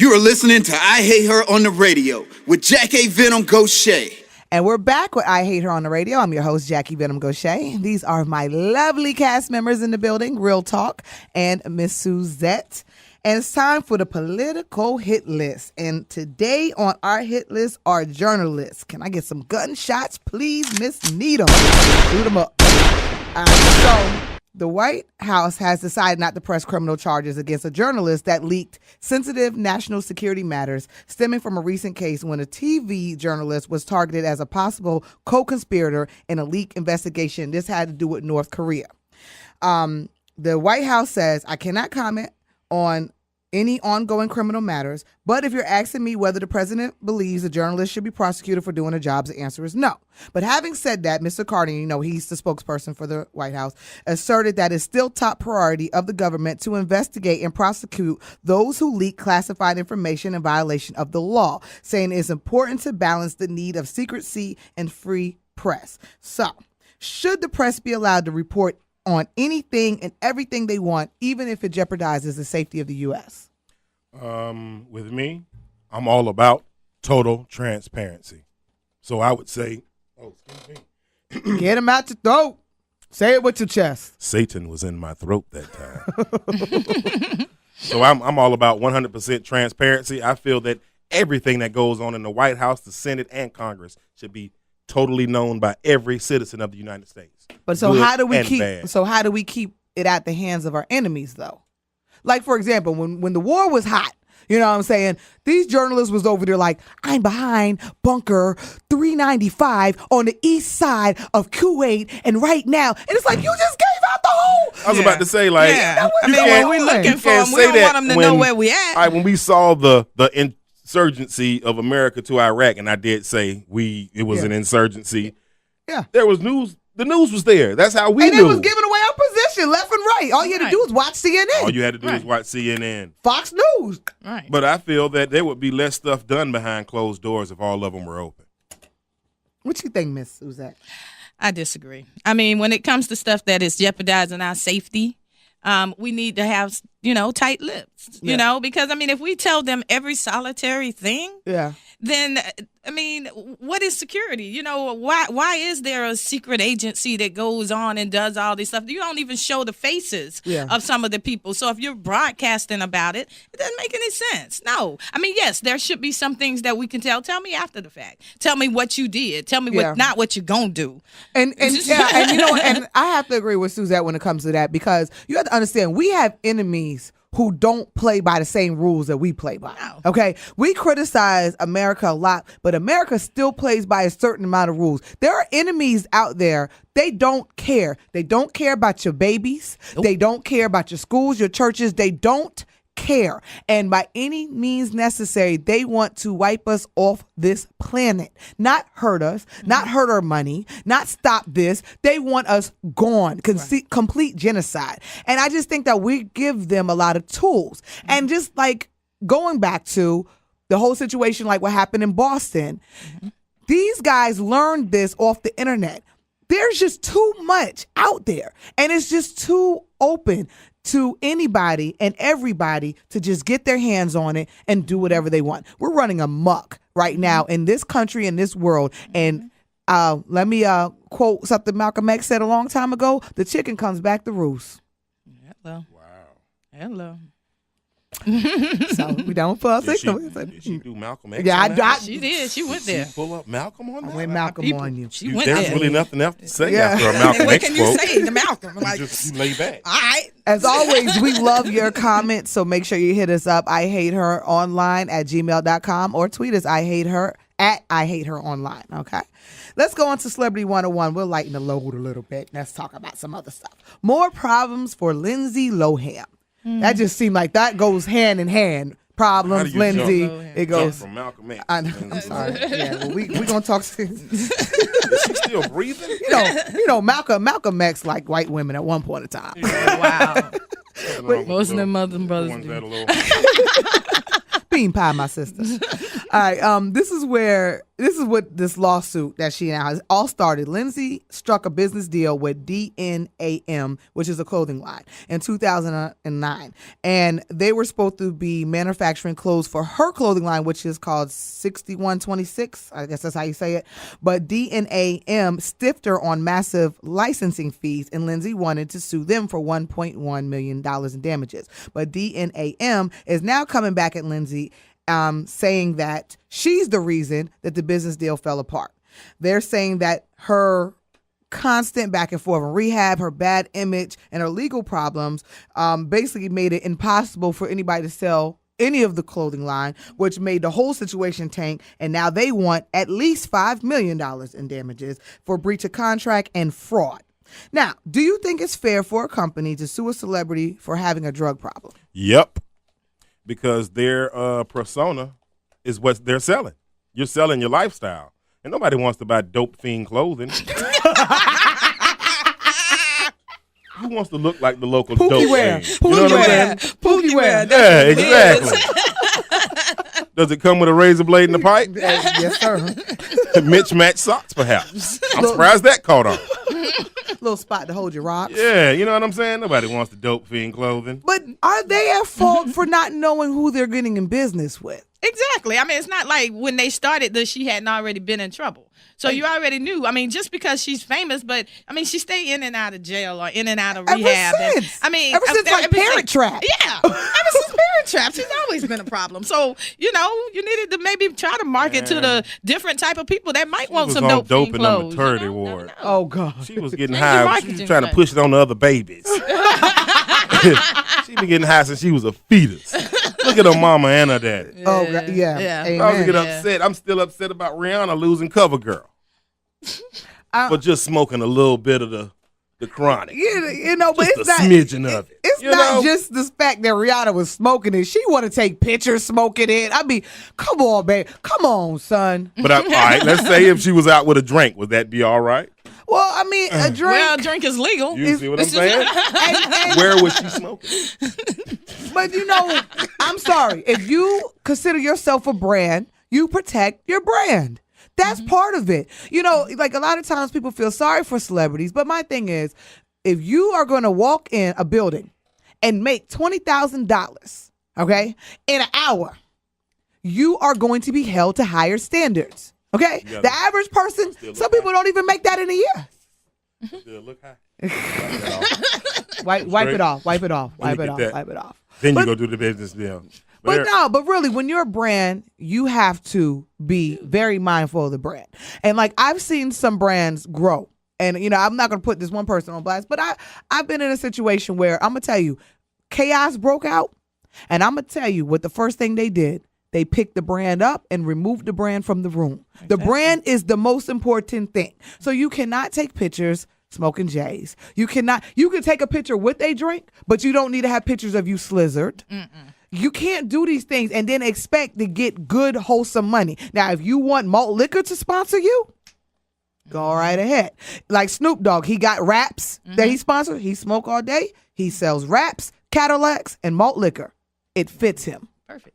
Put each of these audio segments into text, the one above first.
You are listening to I Hate Her on the Radio with Jackie Venom Gaucher. And we're back with I Hate Her on the Radio. I'm your host, Jackie Venom Gaucher. These are my lovely cast members in the building, Real Talk, and Miss Suzette. And it's time for the political hit list. And today on our hit list are journalists. Can I get some gunshots, please, Miss Needham? Shoot them up. So the White House has decided not to press criminal charges against a journalist that leaked sensitive national security matters stemming from a recent case when a TV journalist was targeted as a possible co-conspirator in a leak investigation. This had to do with North Korea. The White House says, I cannot comment on any ongoing criminal matters, but if you're asking me whether the president believes a journalist should be prosecuted for doing a job, the answer is no. But having said that, Mr. Carter, he's the spokesperson for the White House, asserted that it's still top priority of the government to investigate and prosecute those who leak classified information in violation of the law, saying it's important to balance the need of secrecy and free press. So, should the press be allowed to report on anything and everything they want, even if it jeopardizes the safety of the U.S.? With me, I'm all about total transparency. So I would say, Get him out your throat. Say it with your chest. Satan was in my throat that time. So I'm all about 100% transparency. I feel that everything that goes on in the White House, the Senate, and Congress should be totally known by every citizen of the United States. But so how do we keep it at the hands of our enemies, though? Like, for example, when the war was hot, you know what I'm saying? These journalists was over there like, I'm behind bunker 395 on the east side of Kuwait, and right now, and it's like, you just gave out the whole. I was about to say, like, when we're looking for them, we don't want them to know where we at. All right, when we saw the insurgency of America to Iraq, and I did say it was an insurgency. Yeah, there was news. The news was there. That's how we knew. And it was giving away our position left and right. All you had to do was watch CNN. All you had to do was watch CNN. Fox News. Right. But I feel that there would be less stuff done behind closed doors if all of them were open. What you think, Miss Suzette? I disagree. I mean, when it comes to stuff that is jeopardizing our safety, we need to have, tight lips, because, I mean, if we tell them every solitary thing, then, I mean, what is security? Why is there a secret agency that goes on and does all this stuff? You don't even show the faces of some of the people. So if you're broadcasting about it, it doesn't make any sense. No. I mean, yes, there should be some things that we can tell. Tell me after the fact. Tell me what you did. Tell me not what you're going to do. And and I have to agree with Suzette when it comes to that, because you have to understand, we have enemies who don't play by the same rules that we play by. Wow. Okay? We criticize America a lot, but America still plays by a certain amount of rules. There are enemies out there. They don't care. They don't care about your babies. Nope. They don't care about your schools, your churches. They don't care. And by any means necessary, they want to wipe us off this planet. Not hurt us, not hurt our money, not stop this. They want us gone. Complete genocide. And I just think that we give them a lot of tools. And just like going back to the whole situation, like what happened in Boston, these guys learned this off the internet. There's just too much out there. And it's just too open to anybody and everybody to just get their hands on it and do whatever they want. We're running amok right now in this country, in this world. And let me quote something Malcolm X said a long time ago: the chicken comes back to roost. Hello. Wow. Hello. So we don't pull Did she do Malcolm X? Yeah, she did. She went there. She pull up Malcolm on that? I went Malcolm on you. She went There's there. really nothing else to say after a Malcolm what X can quote. you say to Malcolm? Like, you lay back. All right. As always, we love your comments, so make sure you hit us up, IHateHerOnline@gmail.com, or tweet us, IHateHer at IHateHerOnline, okay? Let's go on to Celebrity 101. We'll lighten the load a little bit. Let's talk about some other stuff. More problems for Lindsay Lohan. That just seemed like that goes hand in hand. Problems, Lindsay. It goes from Malcolm X. I'm sorry. Yeah, well, we gonna talk. Is she still breathing? You know, Malcolm X like white women at one point in time. Wow. Most of them mothers and brothers do. Bean pie, my sister. All right. This is where this is what this lawsuit that she now has all started. Lindsay struck a business deal with DNAM, which is a clothing line, in 2009. And they were supposed to be manufacturing clothes for her clothing line, which is called 6126. I guess that's how you say it. But DNAM stiffed her on massive licensing fees, and Lindsay wanted to sue them for $1.1 million in damages. But DNAM is now coming back at Lindsay, saying that she's the reason that the business deal fell apart. They're saying that her constant back and forth in rehab, her bad image, and her legal problems basically made it impossible for anybody to sell any of the clothing line, which made the whole situation tank. And now they want at least $5 million in damages for breach of contract and fraud. Now, do you think it's fair for a company to sue a celebrity for having a drug problem? Yep. Because their persona is what they're selling. You're selling your lifestyle. And nobody wants to buy dope fiend clothing. Who wants to look like the local dope fiend? You know what I'm saying? Pookie wear. Yeah, exactly. Does it come with a razor blade and a pipe? Yes, sir. Mismatched socks, perhaps. I'm surprised that caught on. Little spot to hold your rocks. Yeah, you know what I'm saying? Nobody wants the dope fiend clothing. But are they at fault for not knowing who they're getting in business with? Exactly. I mean, it's not like when they started that she hadn't already been in trouble. So you already knew. I mean, just because she's famous, but I mean, she stayed in and out of jail or in and out of rehab. Ever since. Ever since like Parent Trap. Yeah. Ever since Parent Trap, she's always been a problem. So, you needed to maybe try to market to the different type of people that might want some dope in clothes. the maternity ward. Oh, God. She was getting high. She was trying to push it on the other babies. She been getting high since she was a fetus. Look at her mama and her daddy. Yeah. Oh, yeah. I was getting upset. I'm still upset about Rihanna losing CoverGirl for just smoking a little bit of the chronic. But just it's a smidgen of it. It's not just the fact that Rihanna was smoking it. She want to take pictures smoking it. I mean, come on, babe. Come on, son. But all right, let's say if she was out with a drink, would that be all right? Well, I mean, a drink. Well, a drink is legal. You see what I'm saying? Where was she smoking? But I'm sorry. If you consider yourself a brand, you protect your brand. That's part of it. Like a lot of times people feel sorry for celebrities, but my thing is, if you are going to walk in a building and make $20,000, okay, in an hour, you are going to be held to higher standards. Okay? The average person, some people don't even make that in a year. Still look high. Wipe it off. Then you go do the business deal. But really, when you're a brand, you have to be very mindful of the brand. And like I've seen some brands grow. And I'm not gonna put this one person on blast, but I've been in a situation where I'm gonna tell you, chaos broke out, and I'm gonna tell you what the first thing they did. They picked the brand up and removed the brand from the room. Exactly. The brand is the most important thing. So you cannot take pictures smoking J's. You can take a picture with a drink, but you don't need to have pictures of you slizzard. You can't do these things and then expect to get good, wholesome money. Now, if you want malt liquor to sponsor you, go right ahead. Like Snoop Dogg, he got Raps that he sponsored. He smoke all day. He sells Raps, Cadillacs, and malt liquor. It fits him. Perfect.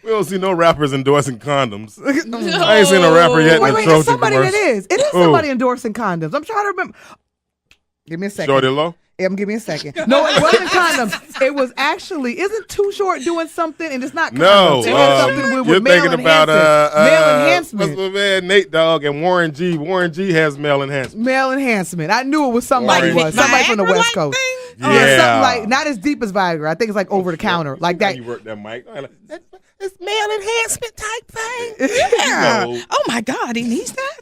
We don't see no rappers endorsing condoms. I ain't seen a rapper yet in the Trojan it's somebody commercial. that is. It is somebody endorsing condoms. I'm trying to remember. Give me a second. Shorty Low? Give me a second. No, it wasn't condoms. It was actually, isn't Too Short doing something? And it's not condoms. No. Something with you're male thinking about male enhancement. What's my man Nate Dogg and Warren G. Warren G has male enhancement. Male enhancement. I knew it was somebody somebody from the West Coast. Yeah. Something like, not as deep as Viagra. I think it's like over the counter. Like that. You work that mic. It's male enhancement type thing. Yeah. No. Oh my God, he needs that?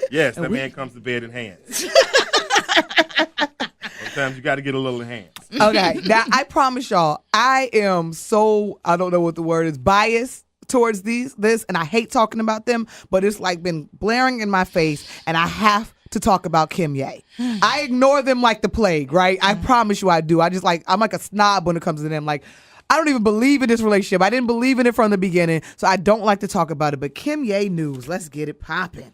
Yes, that man comes to bed enhanced. Sometimes you got to get a little enhanced. Okay, now I promise y'all, I am so, I don't know what the word is, biased towards this, and I hate talking about them, but it's like been blaring in my face, and I have to talk about Kim Ye. I ignore them like the plague, right? I promise you I do. I'm like a snob when it comes to them. Like, I don't even believe in this relationship. I didn't believe in it from the beginning, so I don't like to talk about it. But Kim Ye news, let's get it popping.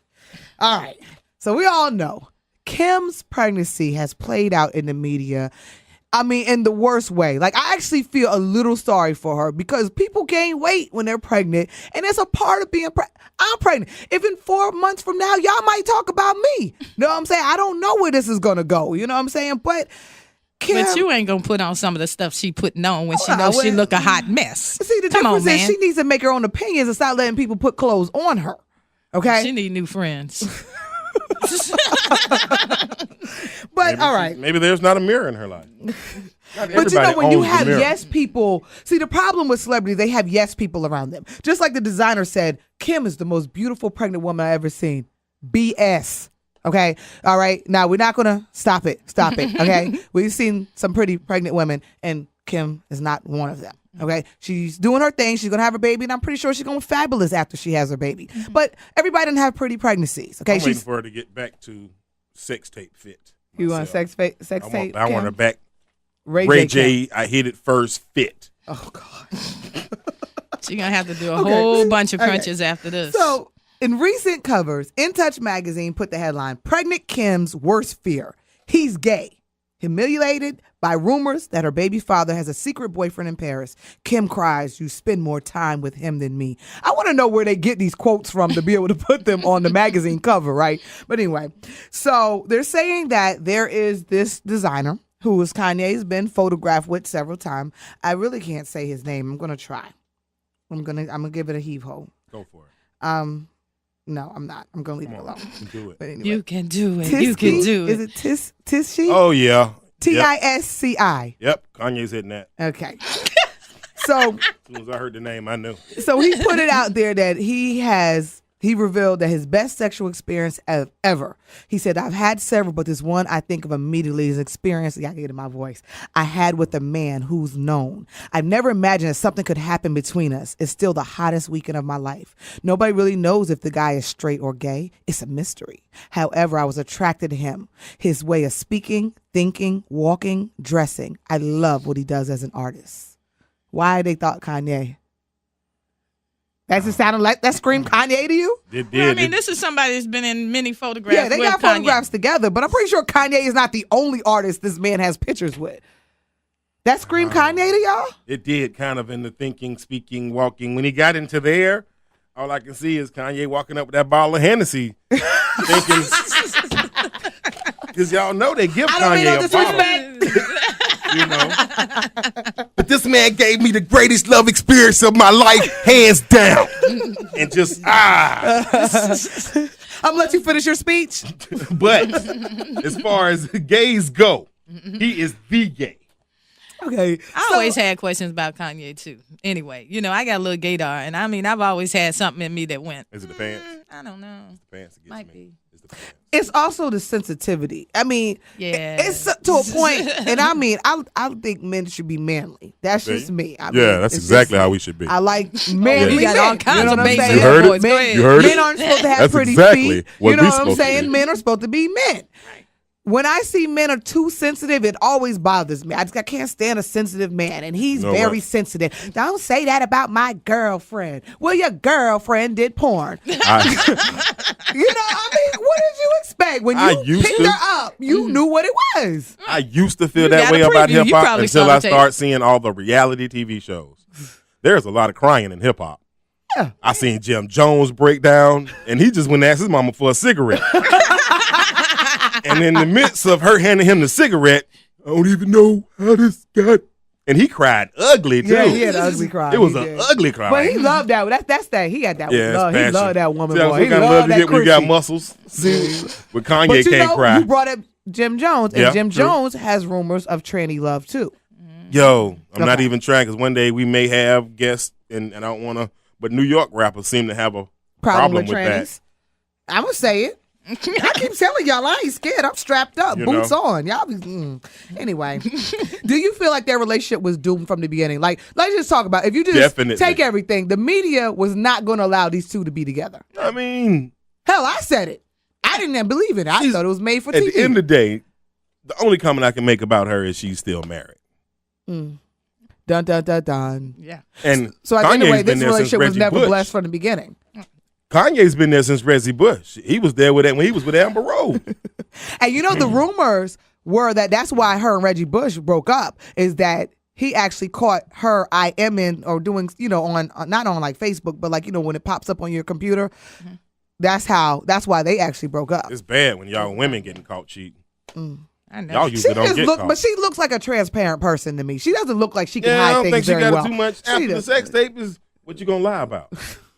All right, so we all know Kim's pregnancy has played out in the media I mean, in the worst way. Like, I actually feel a little sorry for her because people gain weight when they're pregnant, and it's a part of being pregnant. I'm pregnant. If in 4 months from now, y'all might talk about me. You know what I'm saying? I don't know where this is going to go. You know what I'm saying? But Kim, but you ain't going to put on some of the stuff she putting on when she knows she look a hot mess. See, the difference is she needs to make her own opinions and stop letting people put clothes on her. Okay? She need new friends. But maybe, all right, maybe there's not a mirror in her life. But you know, when you have yes people, see, the problem with celebrities, they have yes people around them. Just like the designer said, Kim is the most beautiful pregnant woman I've ever seen. BS. Okay. All right. Now we're not gonna stop it. Okay. We've seen some pretty pregnant women, and Kim is not one of them. Okay, she's doing her thing. She's gonna have her baby, and I'm pretty sure she's gonna be fabulous after she has her baby. But everybody doesn't have pretty pregnancies. Okay, I'm waiting for her to get back to sex tape fit. Myself. You want sex tape? I want her back. Ray J. I hit it first fit. Oh God. She's gonna have to do a whole bunch of crunches after this. So, in recent covers, In Touch magazine put the headline: "Pregnant Kim's worst fear: he's gay." Humiliated by rumors that her baby father has a secret boyfriend in Paris, Kim cries, "You spend more time with him than me." I want to know where they get these quotes from to be able to put them on the magazine cover, right? But anyway, so they're saying that there is this designer who Kanye's been photographed with several times. I really can't say his name. I'm gonna try. I'm gonna give it a heave ho. Go for it. No, I'm not. I'm going to leave it alone. Do it. Anyway. You can do it. You can do it. Is it Tisci? Oh, yeah. Tisci. Yep. Kanye's hitting that. Okay. So, as soon as I heard the name, I knew. So he put it out there that he revealed that his best sexual experience ever. He said, "I've had several, but this one I think of immediately is experience." I get it in my voice. "I had with a man who's known. I've never imagined that something could happen between us. It's still the hottest weekend of my life. Nobody really knows if the guy is straight or gay. It's a mystery. However, I was attracted to him. His way of speaking, thinking, walking, dressing. I love what he does as an artist." Why they thought Kanye? That just sounded like that screamed Kanye to you? It did. Well, I mean, this is somebody that's been in many photographs. Yeah, they got Kanye. photographs together, but I'm pretty sure Kanye is not the only artist this man has pictures with. That screamed Kanye to y'all? It did, kind of in the thinking, speaking, walking. When he got into there, all I can see is Kanye walking up with that bottle of Hennessy, thinking, because y'all know they give Kanye a bottle. You know, but this man gave me the greatest love experience of my life, hands down, and just I'm gonna let you finish your speech. But as far as gays go, he is the gay. Okay, I always had questions about Kanye too. Anyway, you know, I got a little gaydar, and I mean, I've always had something in me that went. Is it the pants? I don't know. It's the pants that gets Might me. be. It's the pants. It's also the sensitivity. I mean, Yeah. it's to a point, and I mean, I think men should be manly. That's just me. I mean, Yeah, that's it's exactly just- how we should be. I like manly We got men. all kinds You know of what I'm basic saying? You heard it? boys. Go ahead. You heard Men it? aren't supposed to have That's pretty exactly feet. what You know we what I'm supposed to saying? be. Men are supposed to be men. When I see men are too sensitive, it always bothers me. I can't stand a sensitive man, and he's No very way. sensitive. Don't say that about my girlfriend. Well, your girlfriend did porn. You know, I mean, what did you expect? When I you used picked to. her up, you knew what it was. I used to feel You that got way a about preview. You hip hop probably until saw I the tape. start seeing all the reality TV shows. There's a lot of crying in hip hop. Yeah. I seen Jim Jones break down, and he just went and asked his mama for a cigarette. And in the midst of her handing him the cigarette, I don't even know how this got. And he cried ugly too. Yeah, he had an ugly cry. It was He an did. ugly cry. But he loved that. That's that. He had that. Yeah, love. it's He passion. loved that woman, See, that's boy. what He kind of loved love you that get when you got Chrissy. muscles. But Kanye But you can't know, cry. you brought up Jim Jones, and Yeah, Jim true. Jones has rumors of tranny love too. Yo, I'm not Okay. even trying because one day we may have guests, and I don't want to, but New York rappers seem to have a problem with trannies. I'm gonna say it. I keep telling y'all I ain't scared. I'm strapped up, You boots know? on. Y'all be anyway. Do you feel like their relationship was doomed from the beginning? Like, let's just talk about if you just Definitely. take everything. The media was not going to allow these two to be together. that. I mean, Hell, I said it. I didn't even believe it. I thought it was made for at TV. the end of the day, the only comment I can make about her is she's still married. Dun dun dun dun. Yeah. And So at the end of the Kanye's way, this been there since relationship was Reggie never Bush. blessed from the beginning. Kanye's been there since Reggie Bush. He was there with that when he was with Amber Rose. And you know the rumors were that's why her and Reggie Bush broke up, is that he actually caught her IMing or doing, on not on like Facebook, but like, when it pops up on your computer. Mm-hmm. That's why they actually broke up. It's bad when y'all women getting caught cheating. I know. Y'all usually don't get caught. But she looks like a transparent person to me. She doesn't look like she can hide things very well. I don't think she got it too much. After the sex tape is what you gonna lie about.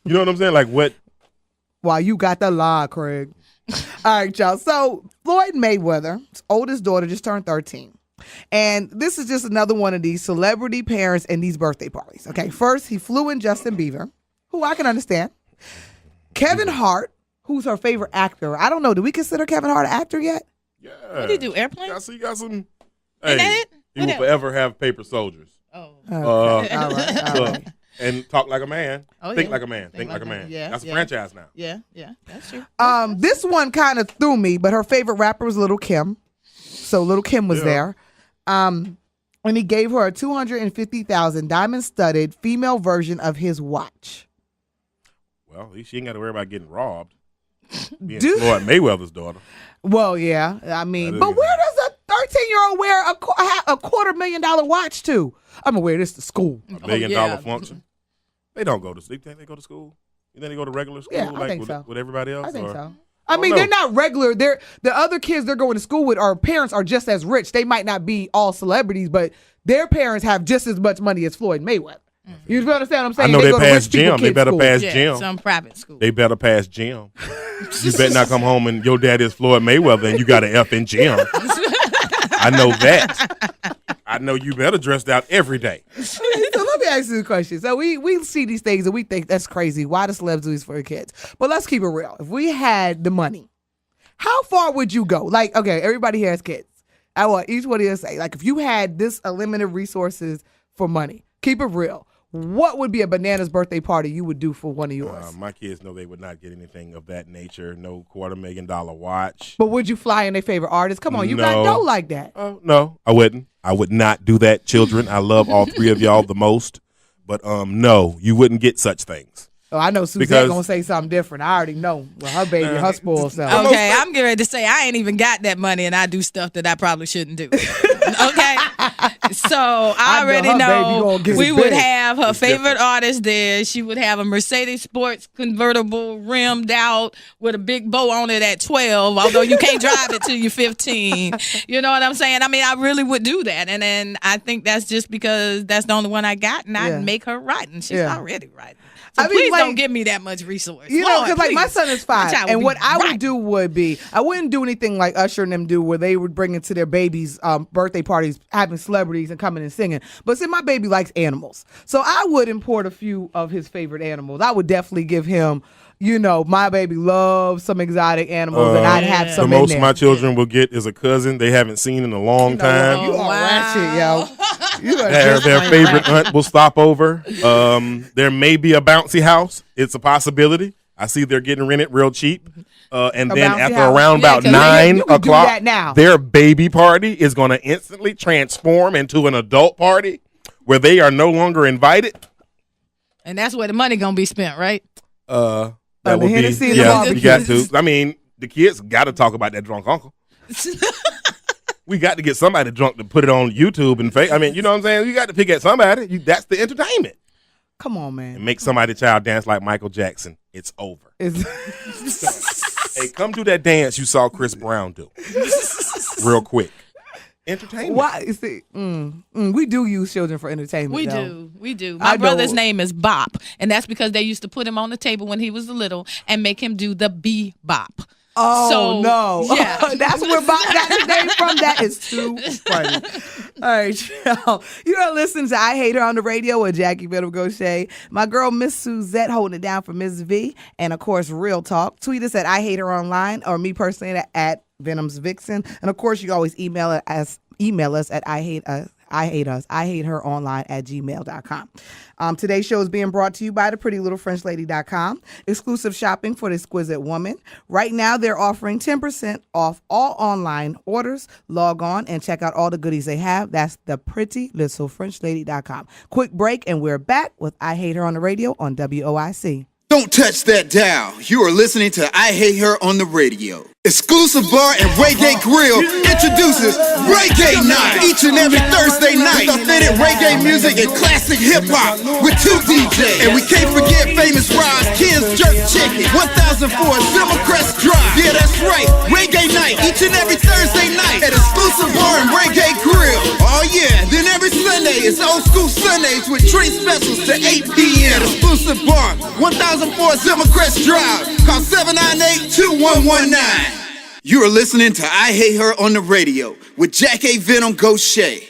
You know what I'm saying? Like what? Why you got the lie, Craig. All right, y'all. So Floyd Mayweather's oldest daughter just turned 13. And this is just another one of these celebrity parents and these birthday parties. Okay, first he flew in Justin Bieber, who I can understand. Kevin Hart, who's her favorite actor. I don't know. Do we consider Kevin Hart an actor yet? Yeah. What did he do? Airplane? I see you got some. Hey, that it? He will forever have paper soldiers. Oh. All right. And talk like a man. Oh, Think like a man. Think like a man. Yeah. That's a franchise now. Yeah. That's true. This one kind of threw me, but her favorite rapper was Lil' Kim. So Lil' Kim was there. And he gave her a $250,000 diamond-studded female version of his watch. Well, at least she ain't got to worry about getting robbed. Being Floyd Mayweather's daughter. Well, yeah. I mean, but where does a 13-year-old wear a $250,000 watch to? I'm going to wear this to school. $1 million function. They don't go to school. You think they go to school? You think they go to regular school I think so. with everybody else? I think so. I mean, they're not regular. The other kids they're going to school with, our parents are just as rich. They might not be all celebrities, but their parents have just as much money as Floyd Mayweather. Mm-hmm. You understand what I'm saying? I know they pass gym. They better pass gym. Some private school. They better pass gym. You better not come home and your dad is Floyd Mayweather and you got an F in gym. I know that. I know you better dressed out every day. So let me ask you a question. So we see these things and we think that's crazy. Why do celebs do this for their kids? But let's keep it real. If we had the money, how far would you go? Like, okay, everybody here has kids. I want each one of you to say, like, if you had this unlimited resources for money, keep it real. What would be a bananas birthday party you would do for one of yours? My kids know they would not get anything of that nature. No $250,000 watch. But would you fly in their favorite artist? Come on, you got dough like that. Oh, no, I wouldn't. I would not do that, children. I love all three of y'all the most. But no, you wouldn't get such things. Oh, I know Suzette gonna say something different. I already know. Well, her baby, her spoiled self. Okay, I'm getting ready to say I ain't even got that money, and I do stuff that I probably shouldn't do. Okay, so I already know we would have her favorite artist there. She would have a Mercedes Sports convertible rimmed out with a big bow on it at 12. Although you can't drive it till you're 15. You know what I'm saying? I mean, I really would do that, and then I think that's just because that's the only one I got, and I'd make her right, and she's already right. So please don't give me that much resource. You know, because like my son is 5, and what I would do would be, I wouldn't do anything like Usher and them do, where they would bring it to their babies' birthday parties, having celebrities and coming and singing. But see, my baby likes animals, so I would import a few of his favorite animals. I would definitely give him. You know, my baby loves some exotic animals, and I'd have some. The most my children will get is a cousin they haven't seen in a long time. You are ratchet, yo. Their favorite aunt will stop over. There may be a bouncy house. It's a possibility. I see they're getting rented real cheap. And then after around about 9 o'clock, their baby party is going to instantly transform into an adult party where they are no longer invited. And that's where the money going to be spent, right? That would be, you got to. I mean, the kids got to talk about that drunk uncle. We got to get somebody drunk to put it on YouTube and I mean, you know what I'm saying? You got to pick at somebody. That's the entertainment. Come on, man. And make somebody's child dance like Michael Jackson. It's over. Hey, come do that dance you saw Chris Brown do. Real quick. Entertainment. Why? You see, we do use children for entertainment. We do. My brother's name is Bop, and that's because they used to put him on the table when he was little and make him do the bebop. Oh, so, no. Yeah. That's where Bob got his name from. That is too funny. All right, y'all. You are listening to I Hate Her on the Radio with Jackie Venom Gaucher. My girl, Miss Suzette, holding it down for Miss V. And, of course, Real Talk. Tweet us at I Hate Her Online, or me personally at Venom's Vixen. And, of course, you can always email us at IHateHeronline@gmail.com. Today's show is being brought to you by theprettylittlefrenchlady.com. Exclusive shopping for the exquisite woman. Right now, they're offering 10% off all online orders. Log on and check out all the goodies they have. That's theprettylittlefrenchlady.com. Quick break, and we're back with I Hate Her on the Radio on WOIC. Don't touch that dial. You are listening to I Hate Her on the Radio. Exclusive Bar and Reggae Grill introduces Reggae Night each and every Thursday night. With authentic reggae music and classic hip-hop with 2 DJs. And we can't forget famous Roz, Ken's Jerk Chicken, 1004 Silvercrest Drive. Yeah, that's right, Reggae Night each and every Thursday night at Exclusive Bar and Reggae Grill. Oh yeah, then every Sunday is Old School Sundays with treat specials to 8 p.m. at Exclusive Bar, 1004 Silvercrest Drive. Call 798-2119. You are listening to I Hate Her on the Radio with Jack A. Venom Gaucher.